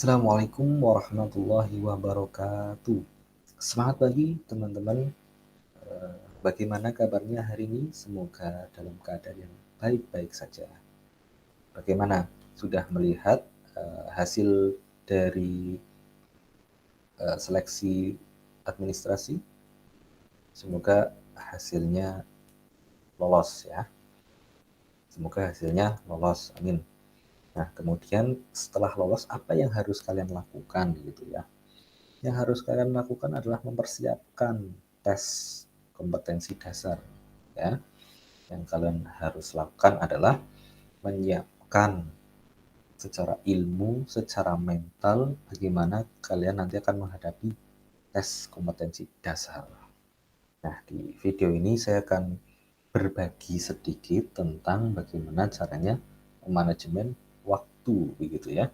Assalamualaikum warahmatullahi wabarakatuh. Semangat pagi teman-teman. Bagaimana kabarnya hari ini? Semoga dalam keadaan yang baik-baik saja. Bagaimana? Sudah melihat hasil dari seleksi administrasi? Semoga hasilnya lolos ya. Semoga hasilnya lolos. Amin. Nah, kemudian setelah lolos apa yang harus kalian lakukan gitu ya? Yang harus kalian lakukan adalah mempersiapkan tes kompetensi dasar ya. Yang kalian harus lakukan adalah menyiapkan secara ilmu, secara mental bagaimana kalian nanti akan menghadapi tes kompetensi dasar. Nah, di video ini saya akan berbagi sedikit tentang bagaimana caranya manajemen waktu begitu ya.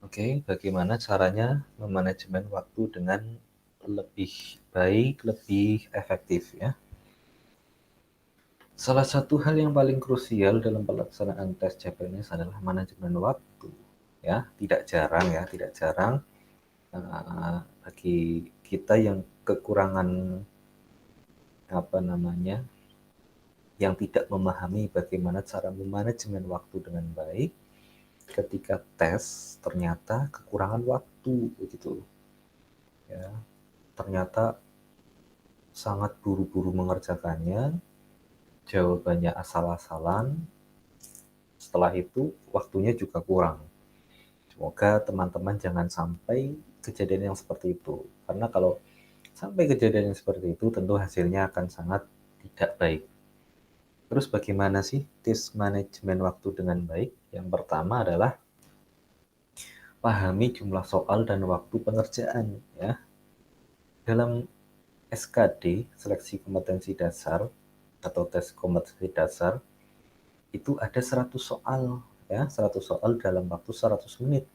Oke, bagaimana caranya memanajemen waktu dengan lebih baik, lebih efektif ya. Salah satu hal yang paling krusial dalam pelaksanaan tes CPNS adalah manajemen waktu ya. Tidak jarang bagi kita yang kekurangan apa namanya, yang tidak memahami bagaimana cara memanajemen waktu dengan baik, ketika tes ternyata kekurangan waktu begitu ya. Ternyata sangat buru-buru mengerjakannya, jawabannya asal-asalan, setelah itu waktunya juga kurang. Semoga teman-teman jangan sampai kejadian yang seperti itu. Karena kalau sampai kejadian yang seperti itu, tentu hasilnya akan sangat tidak baik. Terus bagaimana sih tips manajemen waktu dengan baik? Yang pertama adalah pahami jumlah soal dan waktu pengerjaan ya. Dalam SKD, seleksi kompetensi dasar atau tes kompetensi dasar, itu ada 100 soal ya, 100 soal dalam waktu 100 menit.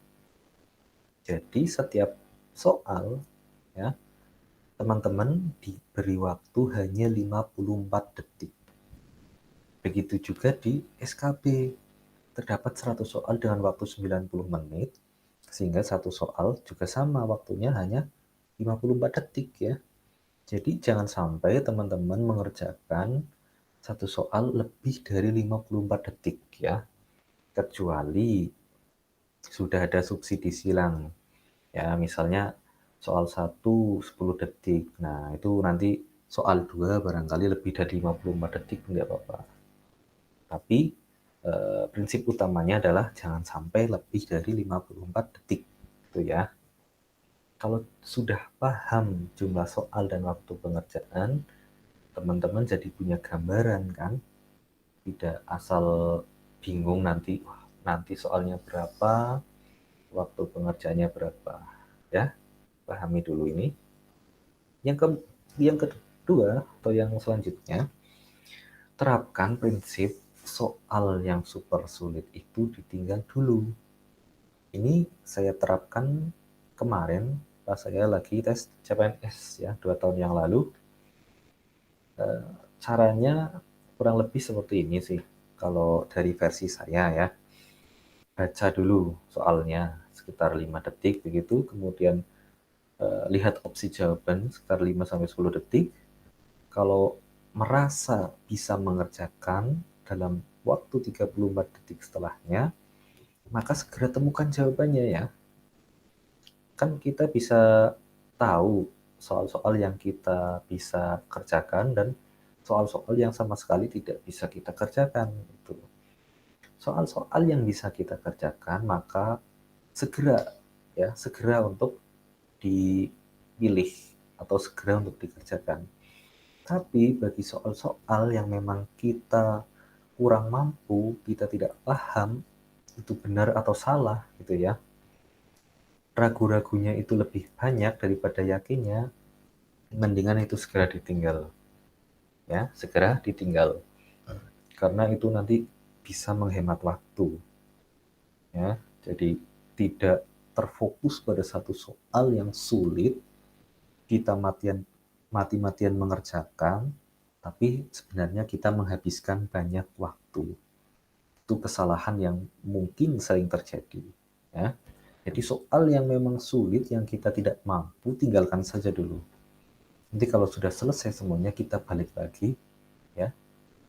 Jadi setiap soal ya, teman-teman diberi waktu hanya 54 detik. Begitu juga di SKB, terdapat 100 soal dengan waktu 90 menit, sehingga satu soal juga sama waktunya hanya 54 detik ya. Jadi jangan sampai teman-teman mengerjakan satu soal lebih dari 54 detik ya. Kecuali sudah ada subsidi silang. Ya, misalnya soal 1 10 detik. Nah, itu nanti soal 2 barangkali lebih dari 54 detik enggak apa-apa. Tapi prinsip utamanya adalah jangan sampai lebih dari 54 detik. Itu ya. Kalau sudah paham jumlah soal dan waktu pengerjaan, teman-teman jadi punya gambaran kan? Tidak asal bingung nanti, wah, nanti soalnya berapa, waktu pengerjaannya berapa. Ya, pahami dulu ini. Yang ke yang kedua atau yang selanjutnya, terapkan prinsip soal yang super sulit itu ditinggal dulu. Ini saya terapkan kemarin pas saya lagi tes CPNS ya 2 tahun yang lalu. Caranya kurang lebih seperti ini sih. Kalau dari versi saya ya, baca dulu soalnya sekitar 5 detik begitu, kemudian lihat opsi jawaban sekitar 5 sampai 10 detik. Kalau merasa bisa mengerjakan dalam waktu 34 detik setelahnya, maka segera temukan jawabannya ya. Kan kita bisa tahu soal-soal yang kita bisa kerjakan dan soal-soal yang sama sekali tidak bisa kita kerjakan itu. Soal-soal yang bisa kita kerjakan maka segera ya, segera untuk dipilih atau segera untuk dikerjakan. Tapi bagi soal-soal yang memang kita kurang mampu, kita tidak paham itu benar atau salah gitu ya, ragu-ragunya itu lebih banyak daripada yakinnya, mendingan itu segera ditinggal ya, segera ditinggal, karena itu nanti bisa menghemat waktu ya. Jadi tidak terfokus pada satu soal yang sulit, kita mati-matian mengerjakan, tapi sebenarnya kita menghabiskan banyak waktu. Itu kesalahan yang mungkin sering terjadi, ya. Jadi soal yang memang sulit, yang kita tidak mampu, tinggalkan saja dulu. Nanti kalau sudah selesai semuanya, kita balik lagi, ya,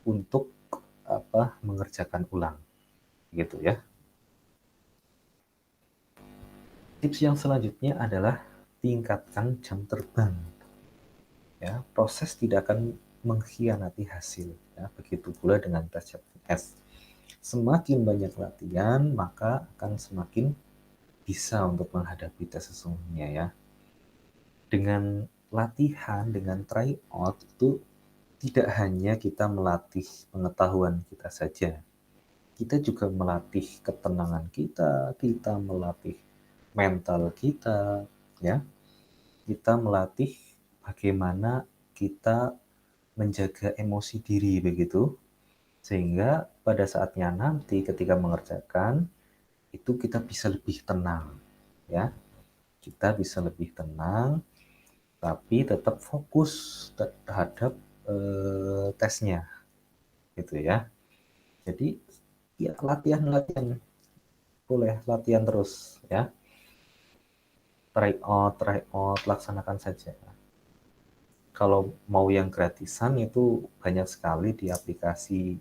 untuk mengerjakan ulang, gitu ya. Tips yang selanjutnya adalah tingkatkan jam terbang. Ya, proses tidak akan mengkhianati hasil. Ya, begitu pula dengan tes CPNS. Semakin banyak latihan, maka akan semakin bisa untuk menghadapi tes sesungguhnya ya. Dengan latihan, dengan try out itu tidak hanya kita melatih pengetahuan kita saja. Kita juga melatih ketenangan kita, kita melatih mental kita, ya. Kita melatih bagaimana kita menjaga emosi diri begitu. Sehingga pada saatnya nanti ketika mengerjakan itu kita bisa lebih tenang, ya. Kita bisa lebih tenang tapi tetap fokus terhadap tesnya gitu ya. Jadi ya latihan boleh latihan terus ya. Try out, laksanakan saja. Kalau mau yang gratisan itu banyak sekali di aplikasi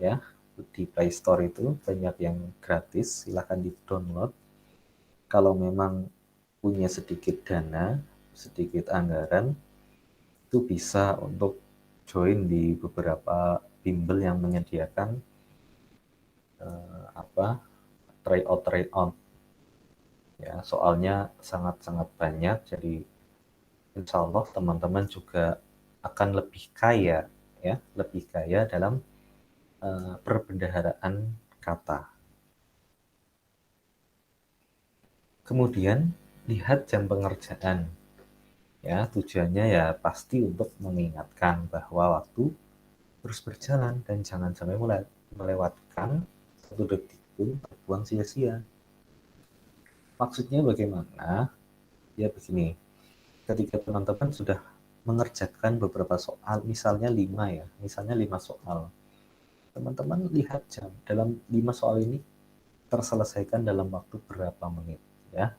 ya, di Play Store itu banyak yang gratis, silahkan di-download. Kalau memang punya sedikit dana, sedikit anggaran, itu bisa untuk join di beberapa bimbel yang menyediakan apa try out ya, soalnya sangat-sangat banyak, jadi insya Allah teman-teman juga akan lebih kaya ya, lebih kaya dalam perbendaharaan kata. Kemudian lihat jam pengerjaan ya, tujuannya ya pasti untuk mengingatkan bahwa waktu terus berjalan dan jangan sampai melewatkan satu detik pun terbuang sia-sia. Maksudnya bagaimana? Ya begini, ketika teman-teman sudah mengerjakan beberapa soal, misalnya 5 ya, misalnya 5 soal. Teman-teman lihat jam, dalam 5 soal ini terselesaikan dalam waktu berapa menit ya.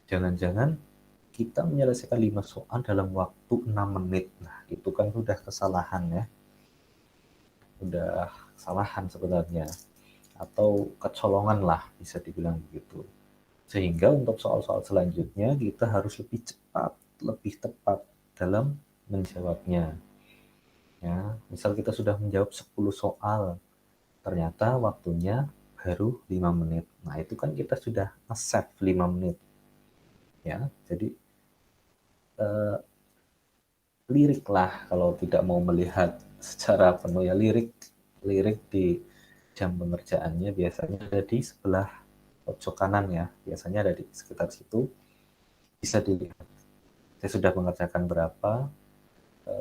Jangan-jangan kita menyelesaikan 5 soal dalam waktu 6 menit. Nah, itu kan sudah kesalahan ya. Sudah kesalahan sebenarnya. Atau kecolongan lah bisa dibilang begitu. Sehingga untuk soal-soal selanjutnya kita harus lebih cepat, lebih tepat dalam menjawabnya. Ya, misal kita sudah menjawab 10 soal, ternyata waktunya baru 5 menit. Nah, itu kan kita sudah nge-save 5 menit. Ya, jadi lirik lah kalau tidak mau melihat secara penuh ya, lirik di jam pengerjaannya biasanya ada di sebelah pojok kanan ya, biasanya ada di sekitar situ, bisa dilihat saya sudah mengerjakan berapa,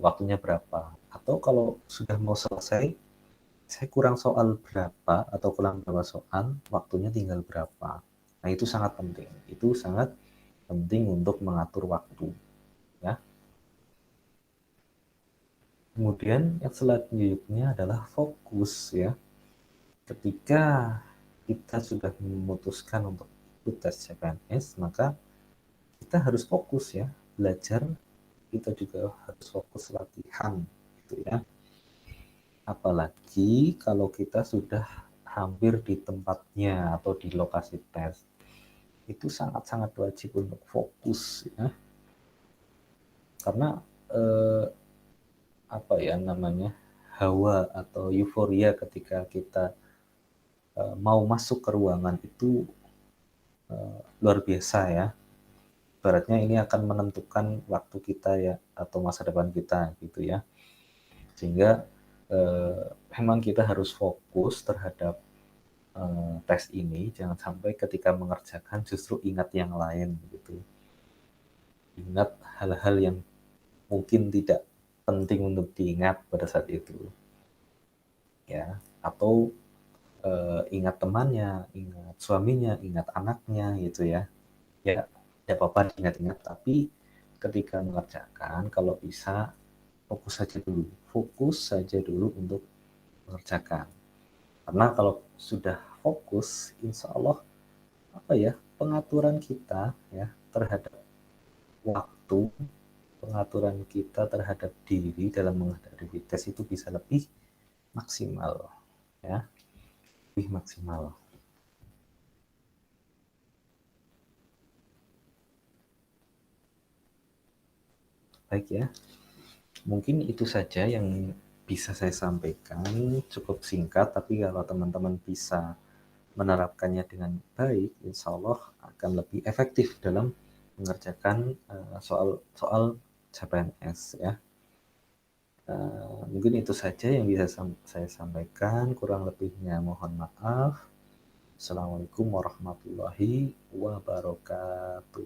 waktunya berapa, atau kalau sudah mau selesai saya kurang soal berapa atau kurang berapa soal, waktunya tinggal berapa. Nah, itu sangat penting, itu sangat penting untuk mengatur waktu ya. Kemudian yang selanjutnya adalah fokus ya. Ketika kita sudah memutuskan untuk ikut tes CPNS, maka kita harus fokus ya, belajar, kita juga harus fokus latihan gitu ya. Apalagi kalau kita sudah hampir di tempatnya atau di lokasi tes, itu sangat-sangat wajib untuk fokus ya. Karena eh, apa ya namanya, hawa atau euforia ketika kita mau masuk ke ruangan itu luar biasa ya. Ibaratnya ini akan menentukan waktu kita ya, atau masa depan kita gitu ya. Sehingga memang kita harus fokus terhadap tes ini, jangan sampai ketika mengerjakan justru ingat yang lain gitu. Ingat hal-hal yang mungkin tidak penting untuk diingat pada saat itu ya, atau ingat temannya, ingat suaminya, ingat anaknya gitu ya. Ya, tidak apa-apa diingat-ingat, tapi ketika mengerjakan kalau bisa fokus saja dulu untuk mengerjakan. Karena kalau sudah fokus, insya Allah apa ya, pengaturan kita ya terhadap waktu, pengaturan kita terhadap diri dalam menghadapi tes itu bisa lebih maksimal ya, lebih maksimal. Baik ya, mungkin itu saja yang bisa saya sampaikan, cukup singkat, tapi kalau teman-teman bisa menerapkannya dengan baik, insya Allah akan lebih efektif dalam mengerjakan soal-soal CPNS ya. Mungkin itu saja yang bisa saya sampaikan, kurang lebihnya mohon maaf. Assalamualaikum warahmatullahi wabarakatuh.